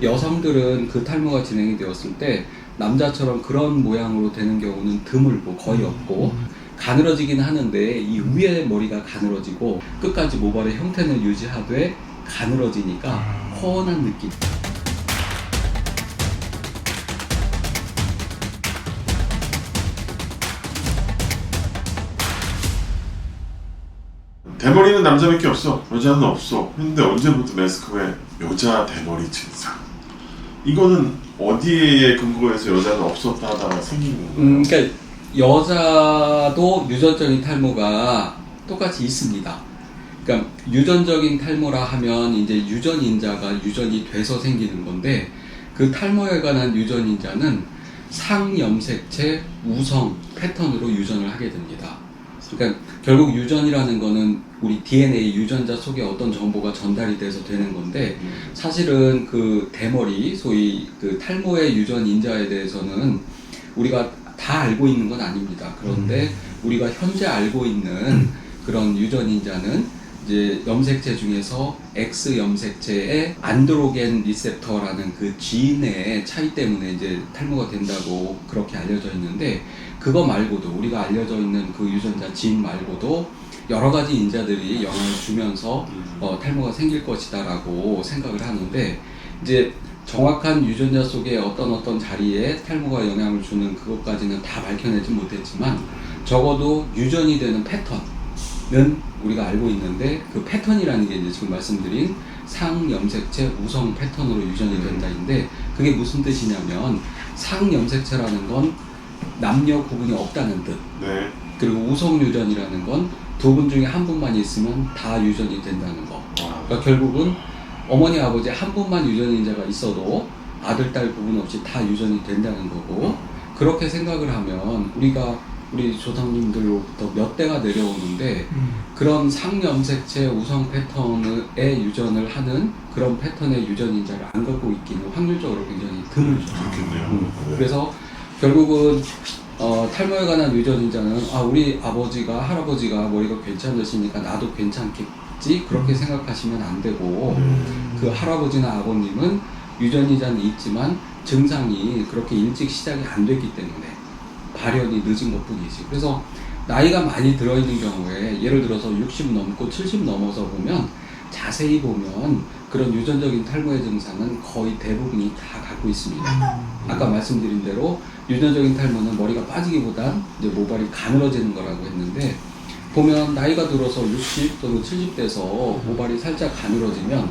여성들은 그 탈모가 진행이 되었을 때 남자처럼 그런 모양으로 되는 경우는 드물고 거의 없고, 가늘어지긴 하는데 이 위에 머리가 가늘어지고 끝까지 모발의 형태는 유지하되 가늘어지니까 훤한 느낌. 대머리는 남자밖에 없어. 여자는 없어. 근데 언제부터 매스컴에 여자 대머리 증상, 이거는 어디에 근거해서 여자는 없었다 하다가 생긴 건가요? 그러니까 여자도 유전적인 탈모가 똑같이 있습니다. 그러니까 유전적인 탈모라 하면 이제 유전인자가 유전이 돼서 생기는 건데, 그 탈모에 관한 유전인자는 상염색체 우성 패턴으로 유전을 하게 됩니다. 그러니까 결국 유전이라는 거는 우리 DNA 유전자 속에 어떤 정보가 전달이 돼서 되는 건데, 사실은 그 대머리, 소위 그 탈모의 유전인자에 대해서는 우리가 다 알고 있는 건 아닙니다. 그런데 우리가 현재 알고 있는 그런 유전인자는 이제 염색체 중에서 X 염색체의 안드로겐 리셉터라는 그 지인의 차이 때문에 이제 탈모가 된다고 그렇게 알려져 있는데, 그거 말고도 우리가 알려져 있는 그 유전자 지인 말고도 여러 가지 인자들이 영향을 주면서 탈모가 생길 것이다라고 생각을 하는데, 이제 정확한 유전자 속에 어떤 자리에 탈모가 영향을 주는 그것까지는 다 밝혀내지 못했지만, 적어도 유전이 되는 패턴은 우리가 알고 있는데, 그 패턴이라는 게 이제 지금 말씀드린 상염색체 우성 패턴으로 유전이 된다인데, 그게 무슨 뜻이냐면 상염색체라는 건 남녀 구분이 없다는 뜻. 네. 그리고 우성 유전이라는 건 두 분 중에 한 분만 있으면 다 유전이 된다는 거. 그러니까 결국은 어머니 아버지 한 분만 유전인자가 있어도 아들 딸 구분 없이 다 유전이 된다는 거고, 그렇게 생각을 하면 우리 조상님들로부터 몇 대가 내려오는데 그런 상염색체 우성 패턴의 유전을 하는 그런 패턴의 유전인자를 안 갖고 있기는 확률적으로 굉장히 드물죠. 그렇겠네요. 그래서 결국은 탈모에 관한 유전인자는 우리 아버지가 할아버지가 머리가 괜찮으시니까 나도 괜찮겠지, 그렇게 생각하시면 안 되고, 그 할아버지나 아버님은 유전인자는 있지만 증상이 그렇게 일찍 시작이 안 됐기 때문에 발현이 늦은 것 뿐이지. 그래서 나이가 많이 들어있는 경우에, 예를 들어서 60 넘고 70 넘어서 보면, 자세히 보면 그런 유전적인 탈모의 증상은 거의 대부분이 다 갖고 있습니다. 아까 말씀드린 대로 유전적인 탈모는 머리가 빠지기보단 이제 모발이 가늘어지는 거라고 했는데, 보면 나이가 들어서 60 또는 70 돼서 모발이 살짝 가늘어지면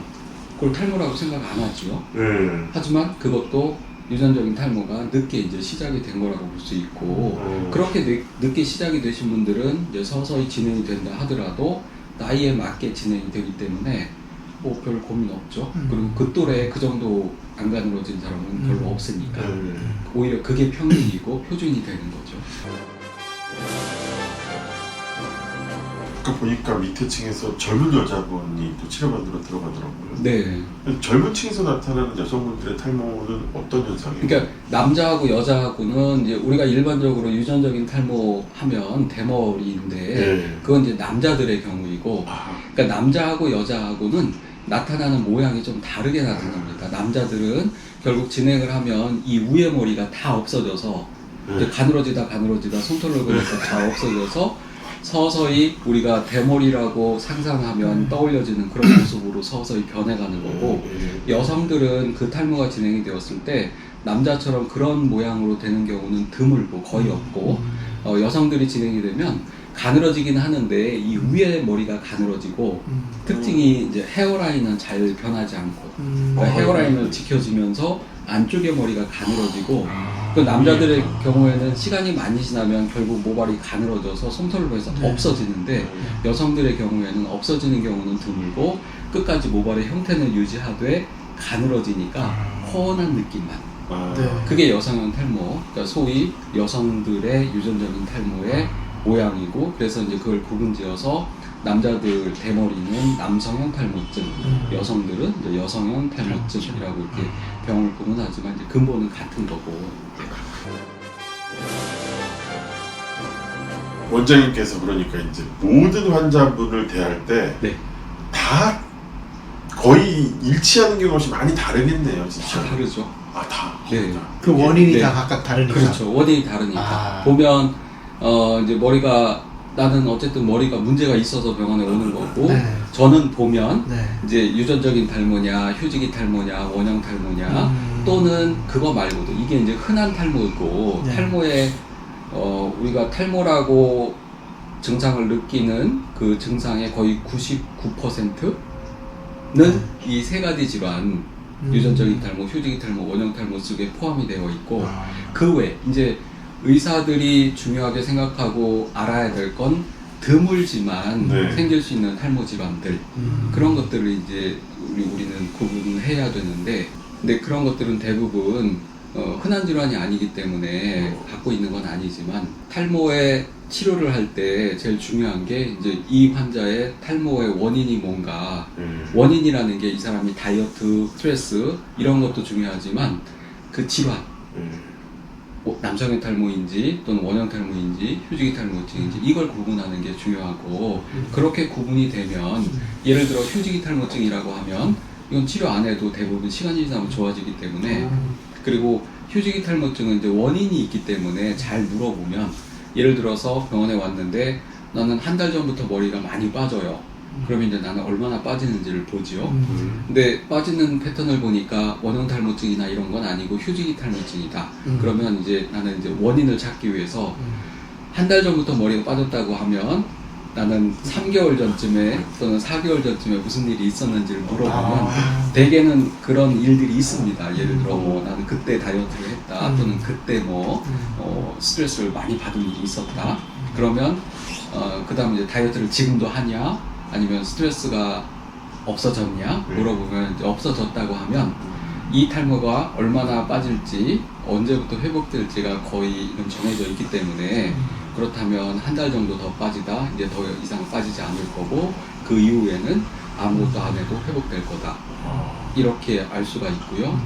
그걸 탈모라고 생각 안 하죠. 하지만 그것도 유전적인 탈모가 늦게 이제 시작이 된 거라고 볼 수 있고, 그렇게 늦게 시작이 되신 분들은 이제 서서히 진행이 된다 하더라도 나이에 맞게 진행이 되기 때문에 뭐 별 고민 없죠. 그리고 그 또래 그 정도 안 가늘어진 사람은 별로 없으니까 오히려 그게 평균이고 표준이 되는 거죠. 아까 보니까 밑에 층에서 젊은 여자분이 또 치료받으러 들어가더라고요. 네. 젊은 층에서 나타나는 여성분들의 탈모는 어떤 현상이에요? 그러니까 남자하고 여자하고는 이제 우리가 일반적으로 유전적인 탈모 하면 대머리인데, 그건 이제 남자들의 경우이고, 그러니까 남자하고 여자하고는 나타나는 모양이 좀 다르게 나타납니다. 남자들은 결국 진행을 하면 이 위에 머리가 다 없어져서 이제 가늘어지다 솜털을 그려서 다 없어져서 서서히 우리가 대머리라고 상상하면 떠올려지는 그런 모습으로 서서히 변해가는 거고, 여성들은 그 탈모가 진행이 되었을 때 남자처럼 그런 모양으로 되는 경우는 드물고 거의 없고, 여성들이 진행이 되면 가늘어지긴 하는데 이 위에 머리가 가늘어지고, 특징이 이제 헤어라인은 잘 변하지 않고, 그러니까 헤어라인을 지켜지면서 안쪽의 머리가 가늘어지고, 그 남자들의 경우에는 시간이 많이 지나면 결국 모발이 가늘어져서 솜털로 해서 없어지는데, 여성들의 경우에는 없어지는 경우는 드물고 끝까지 모발의 형태는 유지하되 가늘어지니까 훤한 느낌만. 그게 여성형 탈모, 그러니까 소위 여성들의 유전적인 탈모의 모양이고, 그래서 이제 그걸 구분지어서 남자들 대머리는 남성형 탈모증, 여성들은 이제 여성형 탈모증이라고 이렇게 병을 구분하지만 이제 근본은 같은 거고. 원장님께서 그러니까 이제 모든 환자분을 대할 때 네. 다 거의 일치하는 경우가 많이 다르겠네요, 다 진짜. 다르죠. 아, 다. 네. 그 원인이 네. 다 각각 다르니까. 그렇죠. 원인이 다르니까. 아. 보면 이제 머리가 나는 어쨌든 머리가 문제가 있어서 병원에 오는 거고 네. 저는 보면 네. 이제 유전적인 탈모냐, 휴지기 탈모냐, 원형 탈모냐 또는 그거 말고도 이게 이제 흔한 탈모고 네. 탈모에 우리가 탈모라고 증상을 느끼는 그 증상의 거의 99%는 이 세 가지 질환 유전적인 탈모, 휴지기 탈모, 원형 탈모 속에 포함이 되어 있고 아. 그 외 이제 의사들이 중요하게 생각하고 알아야 될 건 드물지만 네. 생길 수 있는 탈모 질환들 그런 것들을 이제 우리는 구분해야 되는데 근데 그런 것들은 대부분 흔한 질환이 아니기 때문에 갖고 있는 건 아니지만 탈모의 치료를 할 때 제일 중요한 게 이제 이 환자의 탈모의 원인이 뭔가 원인이라는 게 이 사람이 다이어트, 스트레스 이런 것도 중요하지만 그 질환 남성의 탈모인지 또는 원형 탈모인지 휴지기 탈모증인지 이걸 구분하는 게 중요하고 그렇게 구분이 되면 예를 들어 휴지기 탈모증이라고 하면 이건 치료 안 해도 대부분 시간이 지나면 좋아지기 때문에 그리고 휴지기 탈모증은 이제 원인이 있기 때문에 잘 물어보면 예를 들어서 병원에 왔는데 나는 한 달 전부터 머리가 많이 빠져요. 그러면 이제 나는 얼마나 빠지는지를 보지요. 근데 빠지는 패턴을 보니까 원형 탈모증이나 이런 건 아니고 휴지기 탈모증이다. 그러면 이제 나는 이제 원인을 찾기 위해서 한 달 전부터 머리가 빠졌다고 하면 나는 3개월 전쯤에 또는 4개월 전쯤에 무슨 일이 있었는지를 물어보면 대개는 그런 일들이 있습니다. 예를 들어 뭐 나는 그때 다이어트를 했다 또는 그때 뭐 스트레스를 많이 받은 일이 있었다. 그러면 그 다음에 이제 다이어트를 지금도 하냐 아니면 스트레스가 없어졌냐 물어보면 이제 없어졌다고 하면 이 탈모가 얼마나 빠질지 언제부터 회복될지가 거의 정해져 있기 때문에 그렇다면 한 달 정도 더 빠지다 이제 더 이상 빠지지 않을 거고 그 이후에는 아무것도 안 해도 회복될 거다 이렇게 알 수가 있고요.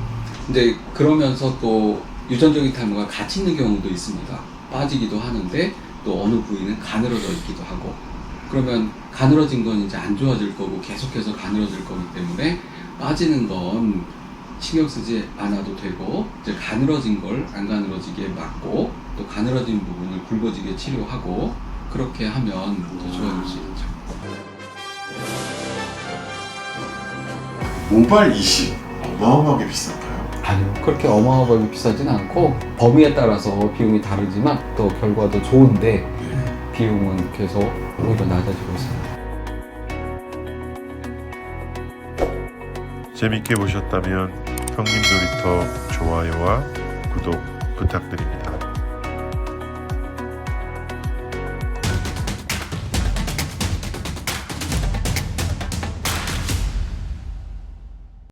이제 그러면서 또 유전적인 탈모가 같이 있는 경우도 있습니다. 빠지기도 하는데 또 어느 부위는 가늘어져 있기도 하고 그러면 가늘어진 건 이제 안 좋아질 거고 계속해서 가늘어질 거기 때문에 빠지는 건 신경 쓰지 않아도 되고 이제 가늘어진 걸 안 가늘어지게 막고 또 가늘어진 부분을 굵어지게 치료하고 그렇게 하면 더 좋아질 수 있죠. 모발 이식 어마어마하게 비싼가요? 아니요, 그렇게 어마어마하게 비싸진 않고 범위에 따라서 비용이 다르지만 또 결과도 좋은데 비용은 계속 오히려 낮아지고 있습니다. 재밌게 보셨다면 형님 놀이터 좋아요와 구독 부탁드립니다.